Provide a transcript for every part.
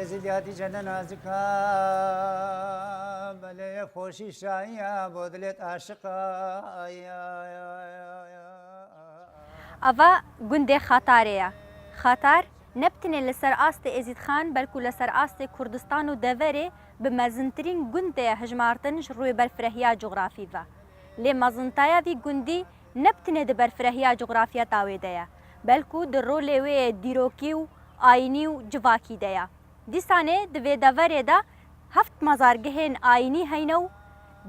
ازدیاتی چند نازکا بله خوشی شایا بودلت عاشقا ئەڤە گوندێ خەتارەیە. خەتار نەبتنێ لەسەر ئاستێ ئێزید خان بەلکو لەسەر ئاستێ کوردستان و دەڤەرێ بە مەزنترین گوندەیە هەژمارتنش ڕووی بەرفرەهیا جوغرافیڤە. لێ مەزنتایەوی گوندی نەبتنێ دە بەرفرەهیا جوغرافیا تاوێدەیە بەلکو دڕۆ لێوەیە دیرۆکی و ئاینی و جڤاکی دەیە. دیسانێ divê deverê de heft mezargehên ayînî heyne û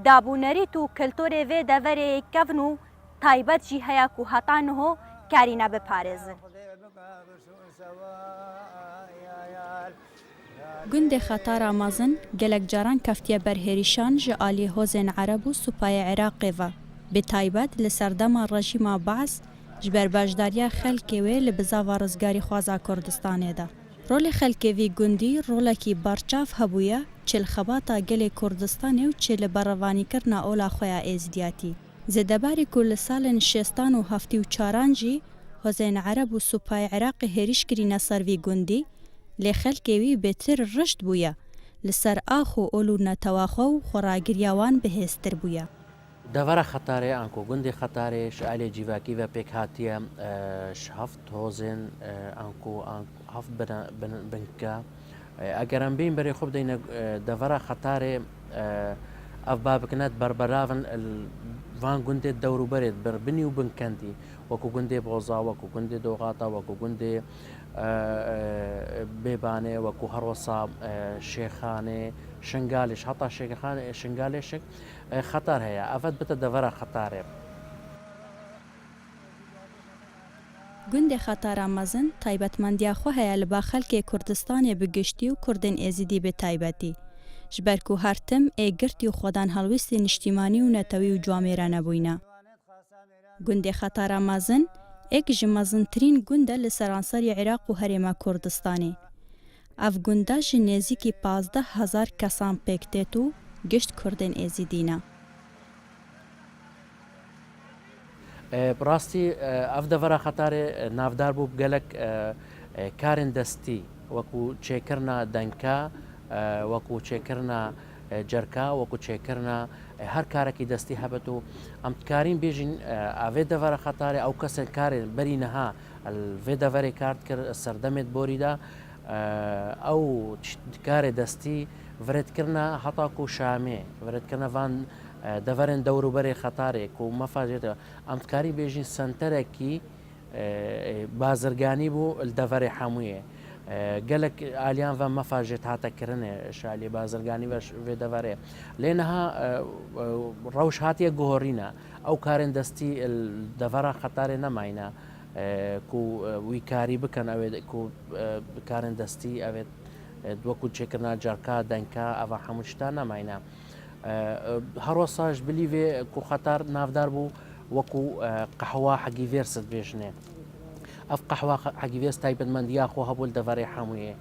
dabûnerît û kiltorê vê deverê kevn û taybet jî heye ku heta niho kerîne biparêzin. Gundê Xetara mezin gelek caran keftiye berhêrîşan ji aliyê hozên Ereb û Supayê Iraqê ve bê taybet li serdema rejîma Baez ji ber beşdariya xelkê wê li bizava rizgarî xwaza Kurdistanê de. Rolê xelkê vî gundî rolekî barçav hebûye çi li xebata gelê Kurdistanê û çi li berrevanîkirina ola xwe ya êzidiyatî. Zêdebarî ku li salên şêstan û heftî û çaran jî hozên Ereb û Supayê Iraqê hêrîş kirîne ser vî gundî, lê xelkê wî bêtir rişt bûye, li ser ax û ol û netewa xwe û xwaragiriya wan bihêztir bûye. Devera Xetarê an ku gundê Xetarê ji alê cîvakî ve pêk hatiye ji heft hozên an ku heft binke eger em bên berê xwe bidîne devera Xetarê ev babikinet berberavin van gundê dewrûberê bir binî û binkendî wekû gundê Boza, wekû gundê Doxata, wekû gundê Bêbanê, wekû herwesa Şêxanê, Şingalêş heta Şingalêşek Xetar heye ev bite devera Xetarê. Gundê Xetara mezin taybetmendiya xwe heye li ba xelkê Kurdistanê bi giştî û Kurdên êzidî bê taybetî. Ji ber ku her tim ê girtî û xwedan helwestên niştîmanî û netewî û camêre nebûyne. Gundê Xetara mezin êk ji mezintirîn gund e li seranserê Iraq û Herêma Kurdistanê. Ev gunda ji nêzîkî 15,000 kesan pêk têt û gişt Kurdên êzidî ne. Rastî ev devera Xetarê navdar bû gelek karên destî wekû çêkirina denka, wekû çêkirina cerka, wekû çêkirina her karekî destî hebet û em dikarîn bêjin evê devera Xetarê ew kesên karê berî niha vê deverê kar dikir serdemê borî de ew karê destî viredkirina heta ku Şamê viredkirina van deverên dewrûberê Xetarê ku mefacête em dikarî bêjin senterekî bazirganî bû li deverê hemûyê. Gelek aliyan ve mefacêt hate kirinê şalî bazirganî vê deverê. Lê niha rewş hatiye guhorîne ew karên destî devera Xetarê nemayne ku wî karî bikin ew ku karên destî ev wekû çêkirina cerka denka ev hemû tişta nemayne. Herwesa ji bilî vê ku Xetar navdar bû wekû qehwa hegîvêr bêjinê. Ev qehwa hegîvêr taybetmendiya xwe hebû li deverê hemûyê.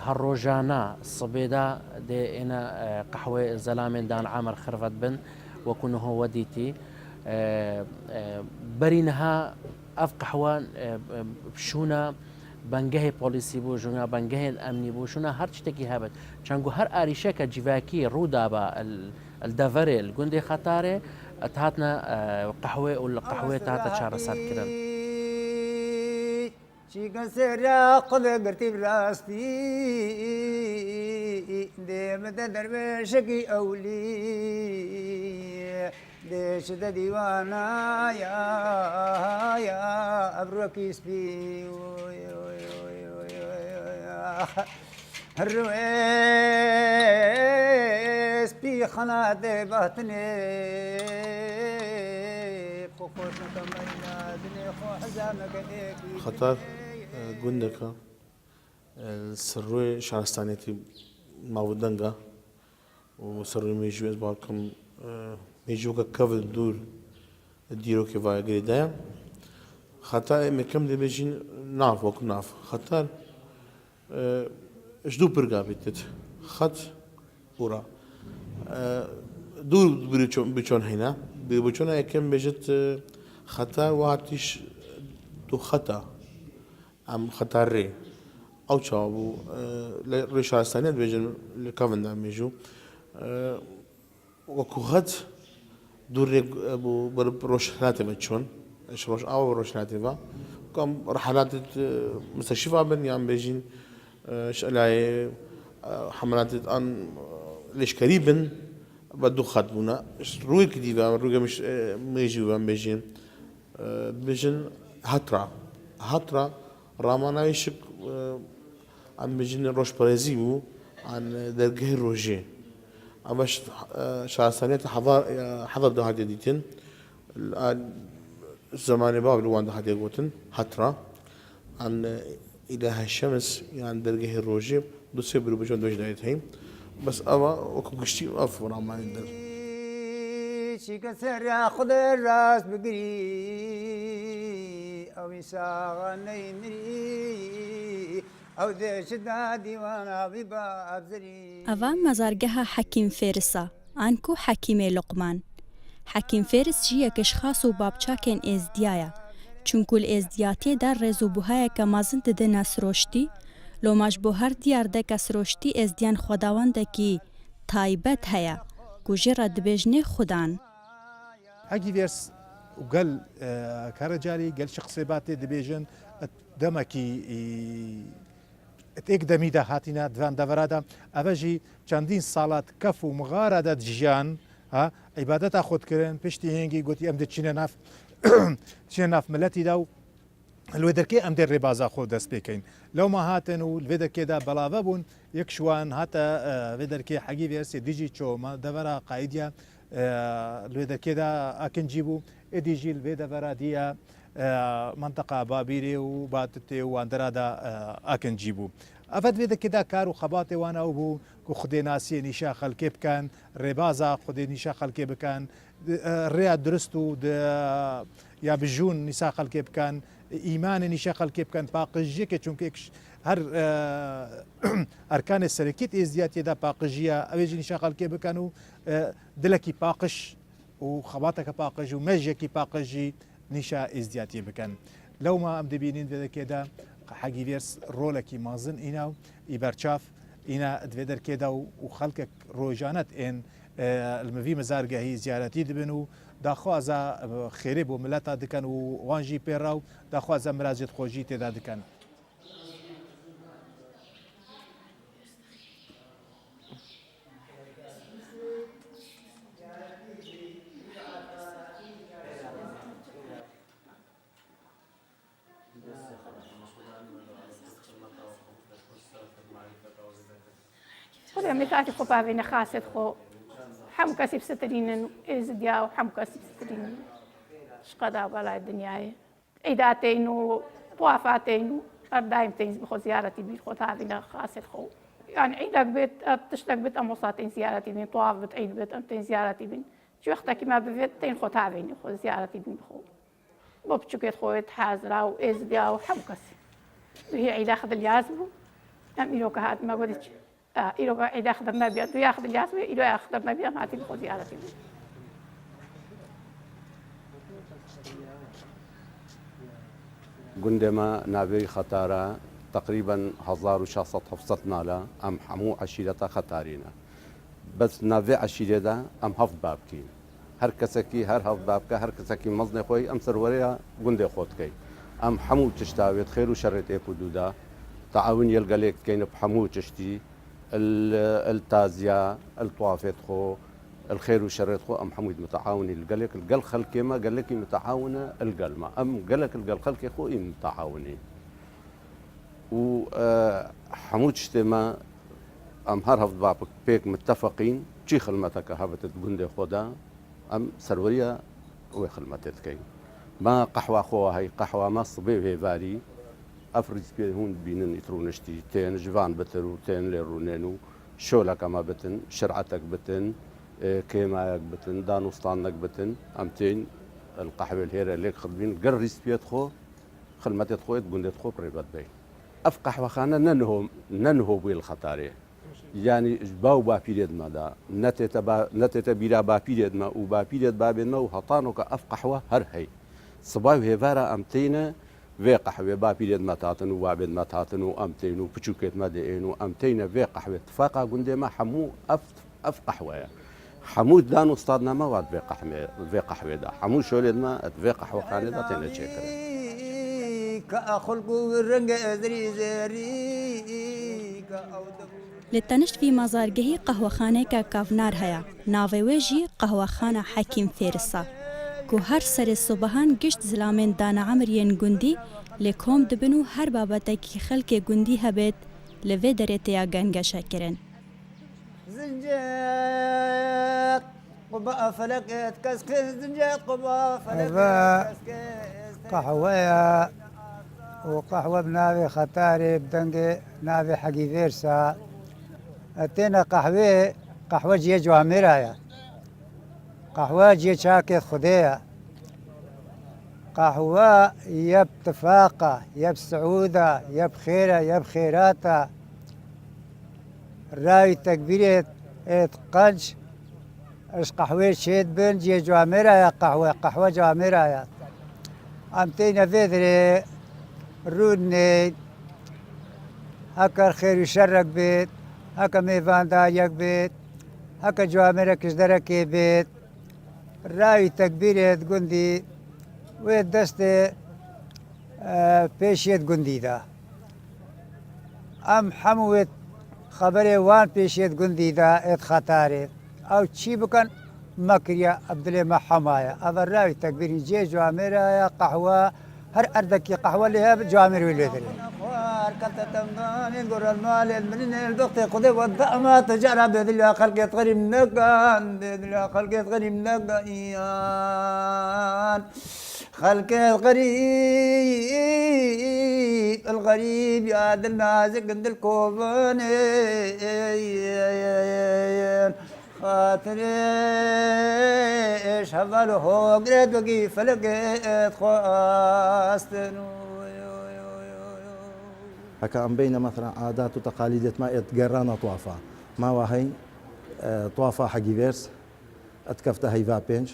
Her rojana sibê de dê êne qehwê zelamên dan Amer xirvet bin wekû niho we dîtî. Berî niha ev qehwa şûna bengehê polîsî bû, şûna bengehên emnî bû, şûna her tiştekî hebet. Çend ku her êrişeke civakî rû daba li deverê li gundê Xetarê hatine qehwê û li qehwê hate çareserkirin. Çîkan serra qule girtî rastî dêmede derveşekî ewlî deşide dîwana ya ebrokî spî هرويس بي خنادي بهتني خوش نكملنا دني خو حزامك خطر گوندەکە سەرڕۆی شارستانێتی ماوەدەنگە و سەرڕۆی مێژوێت باکەم مێژووکە کەڤل دوور دیرۆکی ڤایەگرێدایە خەتا ئێمەکەم دەبێژین ناف وەکو ناف خەتار ji du pirga bîtit xet ûra du biçon hene bi biçona yekem bêjit xetar wa hatîş du xeta em xetar rê ئەو چاوبوو لە ڕێشارستانیت بێژن لە کاڤندا مێژوو وەکو خەت دوورێک بوو بەر ڕۆژهاتێمە چۆن ڕۆژ ئاوە ڕۆژهاتێڤە کام ڕحلاتت مستەشفا بن یان بێژین لای حملاتت ئەن لێشکەری بن بە دوو خەت بوونە ڕووی کردیوە ڕووگە مێژی وان بێژین بێژن هەترا ڕاماناوی شک ئەم بێژین ڕۆژپەرێزی بوو ئەن دەرگەی ڕۆژێ ئەمەش شارستانیت حەذەر داهاتێ دیتن زمانی باب لوان داهاتێ گوتن هەترا ئەن ئیلە هەشەمس یان دەرگەی ڕۆژێ دو سێ بروبەجۆن دۆژ دایێت هەین بەس ئەوە وەکو گشتی ئەف ڕامانی دەر چیکە سەریا خودە ڕاست بگری ئەوی ساغە نەینری ئەو دێشدا دیواناوی بە ئەبزری ئەوە مەزارگەها حەکیم فێرسە ئانکو حەکیمێ لوقمان حەکیم فێرس ژیەکەش خاص و بابچاکێن ئێزدیایە چونکو لە ئێزدیاتێدا ڕێزوبووهەیەکە مازن ددەنا سرۆشتی لۆماش بۆ هەر دیاردەکە سرۆشتی ئێزدیان خۆداوەندێکی تایبەت هەیە گوژێڕە دبێژنێ خوددان حەگی وێرس وگەل کارەجاری گەل شخصێباتێ دەبێژن دەمەکی تێک دەمیدا هاتیە دوان دەڤرادا ئەڤەژی چەندین ساڵات کەف و مغارەدە ژیان عیبادەتا خۆتکردن پشتی هێنگی گوتی ئەم دەچینە ناف چینە ناف ملەتیدا و لێ دەرکێ ئەم دێ ڕێبازا خۆ دەست پێکەین لەومە هاتن و لێ دەرکێدا بەڵاوە بوون یەک شوان هاتە لێ دەرکێ حەگی وێرسێ دیجی چۆمە دەڤرا قایدە لێ دەرکێدا ئاکنجی بوو ئێدیژی لێ دەڤرا دیە منطقە بابیرێ و باتتێ و واندەرادا ئاکنجی بوو ئەفەت وێ دەکێدا کار و خەباتێ وانەوە بوو کو خودێ ناسیە نیشا خەلکێ بکەن ڕێبازە خودێ نیشا خەلکێ بکەن ڕێیا درست و یا بژون نیسا خەلکێ بکەن ئیمانە نیشە خەلکێ بکەن پاقژیەکە چونکە هەر ئەرکانی سەرەکیت ئێزیاتێدا پاقژیە ئەوێژی نیشە خەلکێ بکەن و دلێکی پاقش و خەباتەکە پاقژ و مەژێکی پاقژی نیشە ئێزیاتی بکەن لەومە ئەم دەبینین دەکێدا حەگی وێرس ڕۆلێکی مازن ئینا و ئیبەرچاف ئینا دوێ دەرکێدا و خەڵکێک ڕۆژانەت ئێن المەوی مەزارگەهی زیارەتی دەبن و داخوازە خێرێ بۆ ملەتا دکەن و وانژی پێڕا و داخوازە مراجێت خۆشی تێدا دکەن. خۆی کاتی خۆ باوێنە خاست خۆ هەموو کەسی بسترینن ئێزدیا و هەموو کەسی بسترین شقەدا بەلای دنیاە ئەیداتین و توافاتین و ئەردایم تەنز بخۆ زیارەتی بیر خۆ تاوینە خاست خۆ یعنی عیدەک بێت تشتێک بێت ئەم وڵاتین زیارەتی بین تواف بێت عید بێت ئەم تەن زیارەتی بین چ وەختێکی ما ببێت تەن خۆ تاوینی خۆ زیارەتی بین بخۆ بۆ بچووکێت خۆیت حازرا و ئێزدیا و هەموو کەسی هی عیدا خدل یاز بوو ئەم ئیرۆکە هاتمە گوتی إيرو إذا أخذنا بيا تو يأخذ الجاسم إيرو أخذنا بيا ما تيجي خذ زيارتي عندما نابي خطارة تقريبا 1600 حفصة نالا أم حمو عشيرة خطارينا بس نابي عشيرة دا أم هفت بابكين هر كسكي هر هفت بابك هر كسكي مزني خوي أم سروريا عندي خوتكي أم حمو تشتاويت خير وشرت إيكودودا تعاون يلقاليك كين بحمو تشتي التازيا الطوافت خو الخير والشر خو ام حمود متعاوني القلق القل خلقي ما قال لك متعاونه القل ما ام قال لك القل خلقي خو متعاونين و حمود شتما ام هر هفت بابك بيك متفقين شي خلمتك هبت جندي خدا ام سروريا وخلمتك ما قحوه خو هي قحوه ما صبي هي فاري أفرز بيهون بينن يترونشتي تين جوان بتر وتين ليرونينو شولك أما بتن شرعتك بتن كيماك بتن دانوستانك بتن أمتين القحوة الهيرة اللي خدمين قرريس بيدخو خلمت خو تقول تخو بريبات بين أف قحوة خانة ننهو بالخطارة يعني باو بابيرد ما دا نتت بيرا بابيرد ما وبابيرد بابنا وهطانو كأف قحوة هر هي صبايو هيفارا أمتينا في قحوة بابيد ما تعطن وبابد ما تعطن وأمتين وبشوكت ما دين وأمتين في قحوة اتفاقا قندي ما حمو أف قحوة حمود دانو استادنا مواد في قحوة دا حمو شولد ما في قحوة خاني دا تينا شكرا كأخلقو الرنگ ازري زري لتنشت في مزارگهی قهوەخانەیەکە کاڤنار هەیە ناوێژی قهوەخانە حەکیم فێرسا کو هەر سەرێ سوبەهان گشت زلامێن دانەعەمریên گوندی لێ کۆم دبن و هەر بابەتێکی خەڵکێ گوندی هەبێت لەوێ دەرێتەیە گەنگەشەکردن زنجات قبا فلكت كسكس زنجات قبا فلكت قهوة وقهوة بنابي خطاري بدنجي نابي حقي فيرسا اتينا قهوة جي جواميرايا قهوة جي شاكي خدية قهوة يب تفاقة يب سعودة يب خيرة يب خيراتة راي تكبيرة اتقنج اش قهوة شيد بن جي جواميرايا قهوة جواميرايا امتينا فيدري رودني هكا الخير يشرك بيت هكا ميفان دايك بيت هكا جوامرك اشدركي بيت راي تكبيرة قندي ويدستي بيشيت قندي دا ام حموت خبري وان بيشيت قندي دا ات خطاري او تشي بكن مكريا عبدالله محمايا هذا الراي تكبيري جي جوامرة قهوة هر أردك قهوة اللي هي جوامر ولدري. كنت تمضاني نقول المال من البقت قضي والضأمة تجرى بذل خلقة غريب نقان بذل خلقة غريب نقان خلقة غريب الغريب يا دل نازك عند الكوبان خاطري ايش هذا هو قريت وقي فلقيت خواستنو هكا أم بين مثلا عادات وتقاليد ما يتقرانا طوافة ما وهي طوافة حقي فيرس اتكفت هيفا بينج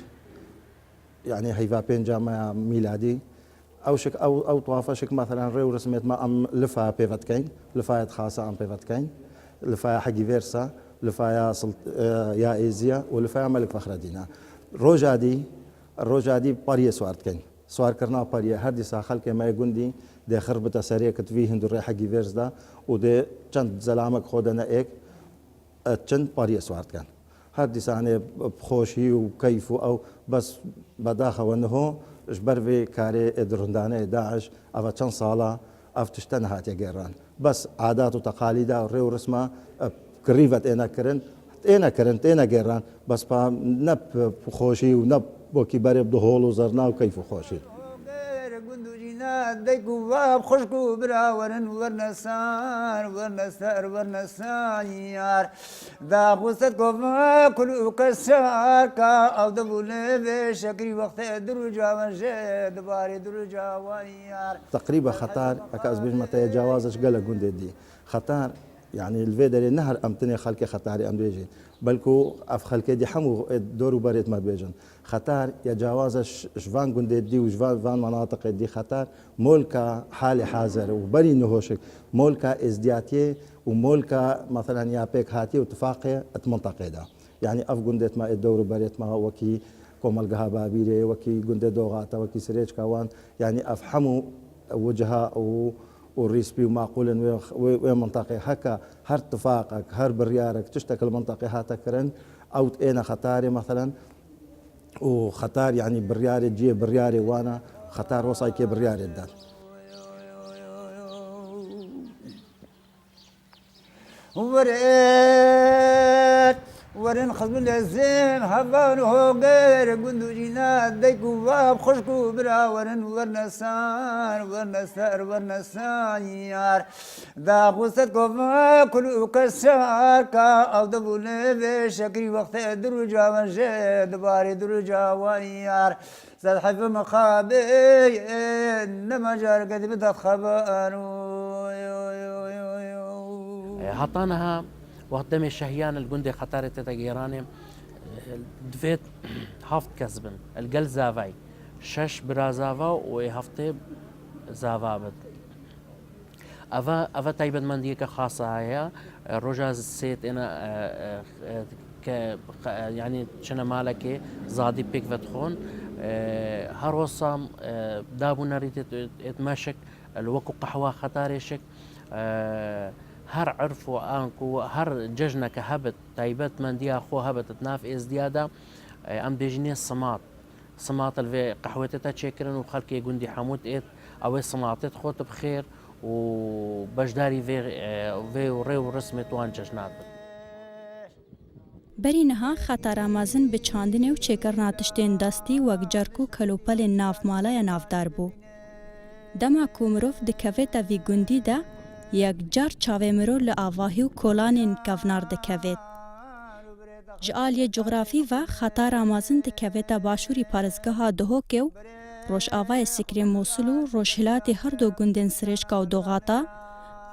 يعني هيفا بينج ما ميلادي او شك او طوافة شك مثلا ريو رسميت ما ام لفا بيفت كاين لفاية خاصة ام بيفت كاين لفاية حقي فيرسا لفايا يا ايزيا ولفايا ملك فخر الدين الروجادي باريه سوارت كان سوار كرنا باريه هردي ساخل كما يقندي دي خربت سريه كتفي هندو ريح حقي فيرس دا ودي چند زلامك خودنا ايك چند باريه سوارت كان هردي سانه بخوشي وكيف او بس بداخه وانه جبر في كاري درندانه داعش اف چند صاله اف تشتن هاتي جيران بس عادات وتقاليد وريو رسمه قريبت انا كرنت انا جيران بس با نب خوشي ونب بوكي بارب دهول وزرنا وكيف خوشي ديكو باب خشكو براورن ورنسان يار دا غوستكو ما كل كسار كا او دبول شكري وقت دروجا وجد باري دروجا ويار تقريبا خطار اكاز بيج متى جوازش قال قندي دي خطار يعني الفيدر النهر امتني خلقي خطاري ام بيجي بلكو اف خلقي دي حمو دورو بريت ما بيجن خطار يا جواز شفان قندي دي وشفان مناطق دي خطار مولكا حالي حاضر وبري نهوشك مولكا ازدياتي ومولكا مثلا يا بيك هاتي واتفاقي المنطقه دا يعني اف قنديت ما الدورو بريت ما وكي كومل قهابا بيري وكي قندي دوغاتا وكي سريج كوان يعني افحموا وجهها والريسبي ومعقولا ومنطقي هكا هر اتفاقك هر بريارك تشتكل منطقي هاتكرن او انا خطاري مثلا وخطار يعني برياري تجي برياري وانا خطار وصايكي برياري الدار ورن خزم الزين هبانو غير قندو جينا ديكو باب خشكو برا ورنسان يار دا غوستكو ما كل كسار كا او دبو نبي شكري وقت دروجا وجد باري دروجا ويار زاد حيف مخابي انما جار قد بدها خبانو هطانها وقدمي الشهيان الجندي خطارة تتجيراني دفيت هفت كسبن الجل زافاي شش برازافا وهفتي زاوابت ئەە تایبەتمەندیەکە خاصایە ڕۆژە سێت ئێنە ینی چنە مالەکێ زادی پێک بەتخۆن هەروەسام دابوو نەریتێت مەشک وەکو قەحوا خەتارێشک هەر عرف و ئانک و هەر جەژنەکە هەبت تایبەتمەندیە خۆ هەبێتت ناف ئێزدیادا ئەم بێژنێ سماتە لێ قەحوێتێتە چێکردن و خەڵکی گوندی هەمووت ئێت ئەوەی سماتێت خۆتە بخێر و بەشداری وێ و ڕێ و ڕسمێت وان جەژنات بن. بەرینەها خەتارامازن بە چاندنێ و چێکردنا تشتێن دەستی وەک جەرک و کەلوپەلێن ناوماڵەیە نافدار بوو. دەما کو مرۆڤ دکەوێتە vî gundî de yekcar çavê mirov li avahî û kolanên kevnar dikevêt. Ji aliyê coğrafî ve xetara mezin dikevêta başûrî parêzgeha Duhokê û Rojavayê Sikrê Mosul û rojhilatê her du gundên Sirêşka û Doxata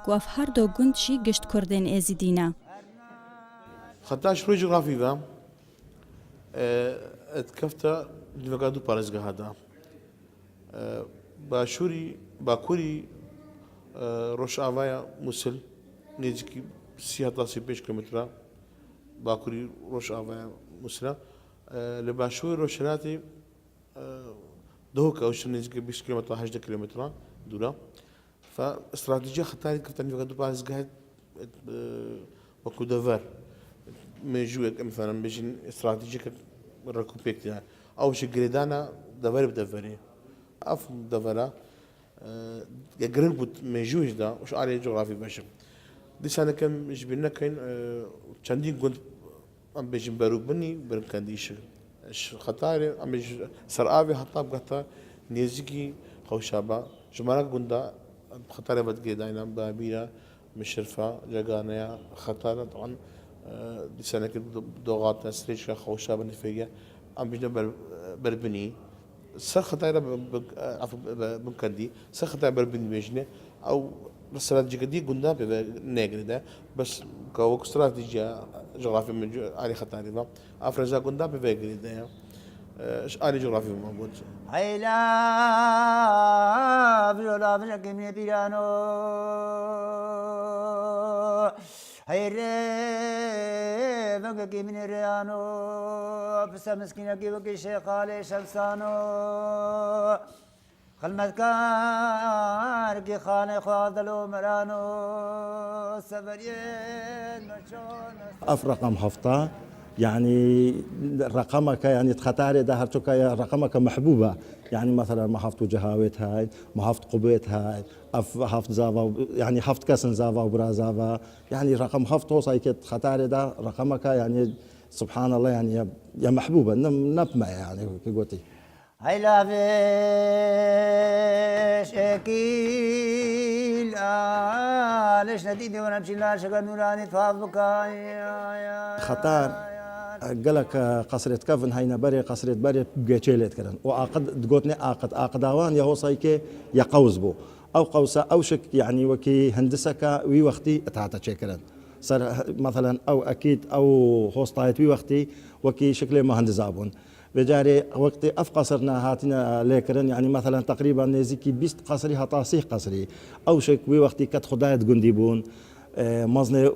ku ev her du gund jî gişt Kurdên êzîdî ne. Xeta ji rûyê coğrafî ve dikefte diveka du parêzgeha de. Bakurî Rojavaya Mosul nêzîkî sî heta sî pênc kilometre Bakurî Rojavaya Mosul li başûrê rojhilatê Duhok ew nêzîkî 20 kilometre 18 kilometre dûra استراتیجیا خطری کفتن وقت دو پارێزگای وەکو دەڤەر مێژوویەک مثلا بێژین استراتیجیکە ڕکوپێکتە ئەوش گرێدانە دەڤەر بدەڤەرێ ئەف دەڤەرە گرنگ بوو مێژوویشدا وش ئالێ جغرافی بەشم دیسانەکەم ژبیر نەکەین چەندین گوند ئەم بێژین بەروبنی برنکەندیش خەتارێ ئەم سەرئاوێ هەتا بگاتە نێزیکی خەوشابە ژمارە گوندا خطر بدقيداينا بابيرا مشرفة جاقانيا خطر طبعا لسنة دوغات سريشة خوشة بنفية عم بيجنا بربني سر خطر بنكدي سر خطر بربني بيجنا أو استراتيجية دي قلنا بنيجري ده بس كوك استراتيجية جغرافية من على خطر ده أفرزا قلنا بنيجري ده آلي جغرافي موجود. هيلا بجولا بجاكي من بيرانو هيري بجاكي من ريانو بس مسكينة كي بكي شيخ علي شمسانو خلمت كار كي خاني خوادلو مرانو سفرين مشون أفرقم هفطة يعني رقمك يعني تختاري ده هرتوك رقمك محبوبة يعني مثلا محافظة جهاويت هاي محافظة قبيت هاي حافظ زافا يعني حافظ كسن زافا وبرا زافا يعني رقم حافظ توصي كت ختاري ده رقمك يعني سبحان الله يعني يا محبوبة نبمع يعني كقولتي هاي لا فيش اكيل ليش نديدي وانا امشي لا شغل نوراني تفاضلك خطار قالك قصرة كفن هينا بري قصرة بري بجيتشيلت كرن وعقد تقولني عقداوان يا هو صايكي يا قوزبو او قوسا او شك يعني وكي هندسك وي وقتي تعطى شكرا صار مثلا او اكيد او هوستايت وي وقتي وكي شكله ما هندزابون بجاري وقتي اف قصرنا هاتنا ليكرن يعني مثلا تقريبا نزيكي بيست قصري هطاسيح قصري او شك وي وقتي كت خدايت جنديبون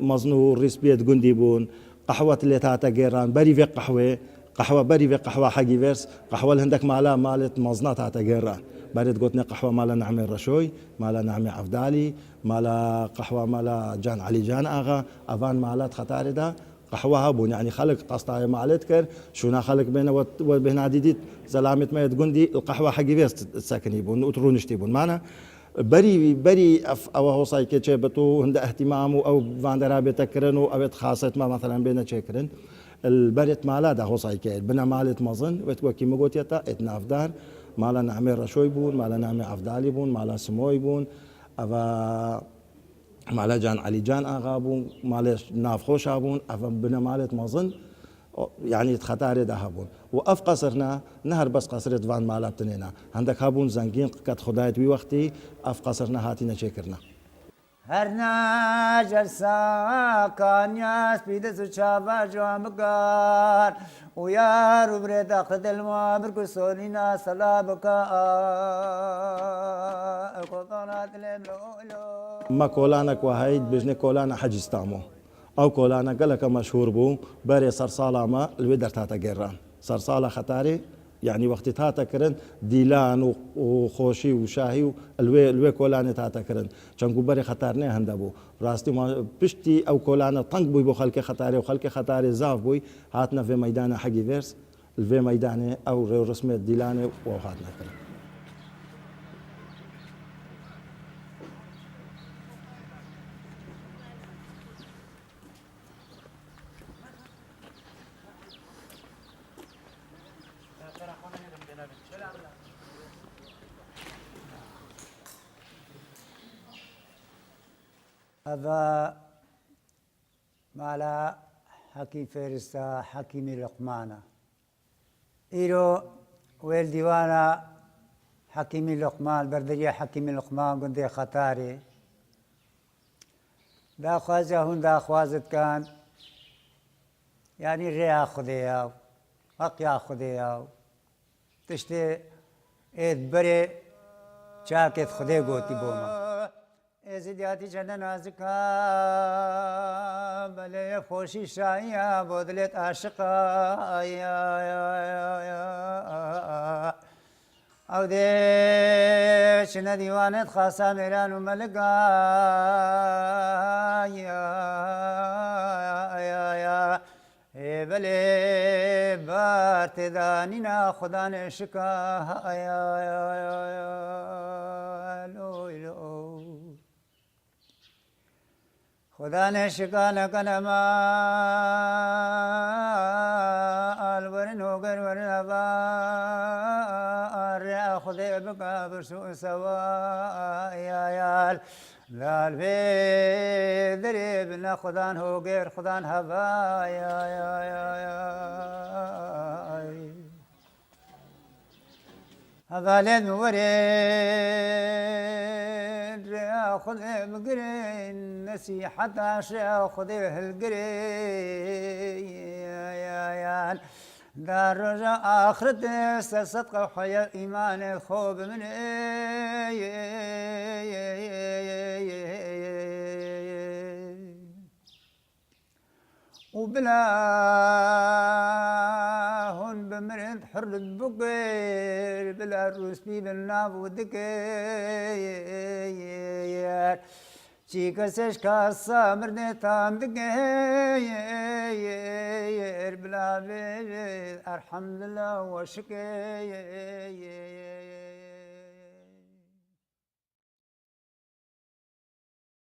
مزنو ريسبيت جنديبون قهوة اللي تاعتا جيران بري في قهوة بري في قهوة حقي فيرس قهوة اللي عندك مالا مالت مزنات تاعتا جيران بريد قلتني قهوة مالا نعمي رشوي مالا نعمي عفدالي مالا قهوة مالا جان علي جان آغا أفان مالات خطاري دا قهوة هابون يعني خلق قصطاي مالت كر شونا خلق بينا وبين عديديت زلامة ما يتقندي القهوة حقي فيرس ساكن يبون وترونش تيبون معنا بري او هو صاي كتشبتو عند اهتمامه او فاندرا بتكرنو او خاصه ما مثلا بين تشكرن البريت مالا ده هو صاي كيد بنا مالت مظن وتوكي مغوتيتا اتنافدار مالا نعمل رشوي بون مالا نعمل عفدالي بون مالا سموي بون افا مالا جان علي جان اغابون مالا ناف خوش ابون افا بنا مالت مظن يعني تختاري ده هابون وأف قصرنا نهر بس قصرت فان مالات تنينا عندك هابون زنقين قد خدايت وي وقتي أف قصرنا هاتينا شكرنا هر ناجر ساکانیاس پیدس و چابا جوامگار و یار و برد اخد الموا برکو سولینا سلابکا قطانات لملولو ما کۆلانێک وهەیت بژنێ کۆلانە حەجیستامۆ ئەو کۆلانە گەلەکە مەشهور بوو بەرێ سەرساڵامە لێ دەرتاتە گێڕان سەرساڵە خەتاری یعنی وەختی تاتەکردن دیلان و خۆشی و شاهی و لێ کۆلانێ تاتەکردن چەنگ و بەری خەتارنێ هەندە بوو ڕاستی پشتی ئەو کۆلانە تەنگ بووی بۆ خەڵکی خەتاری و خەڵکی خەتاری زاف بووی هاتنە vê مەدانە حەگی vêrs vê مەدانێ ئەو ڕێوڕسمێت دیلانێ و هاتنەکردن هذا مالا حكيم فارستا حكيم لقمانا إيرو ويل ديوانا حكيم لقمان بردريا حكيم لقمان قندي خطاري دا خوازة هون دا خوازت كان يعني ريا خدياو حقيا خدياو تشتي ايد بري چاكت خدي قوتي بوما ازدیاتی چند نازکا بله خوشی شایا بدلت عاشقا او ده چند دیوانت خاصا میران و ملگا بله بارت دانینا خدا نشکا خدا نشکان کنما الورن وگر ورنبا ریا خدا بکا برسو سوا یال لال بی دری بنا خدا هو غیر خدا هوا هذا لين ورين ريا خذ مقرين نصيحة عشاء خذيه القرين دار رجاء آخرته صدق وحياة إيمان خوب من وبلا هون بمرد حر البقير بلا الروسبي بالناب ودكير چیکە سێش کاسە مردێ تام دگەر بلا بێ ئەرحەمدلله وەشکێ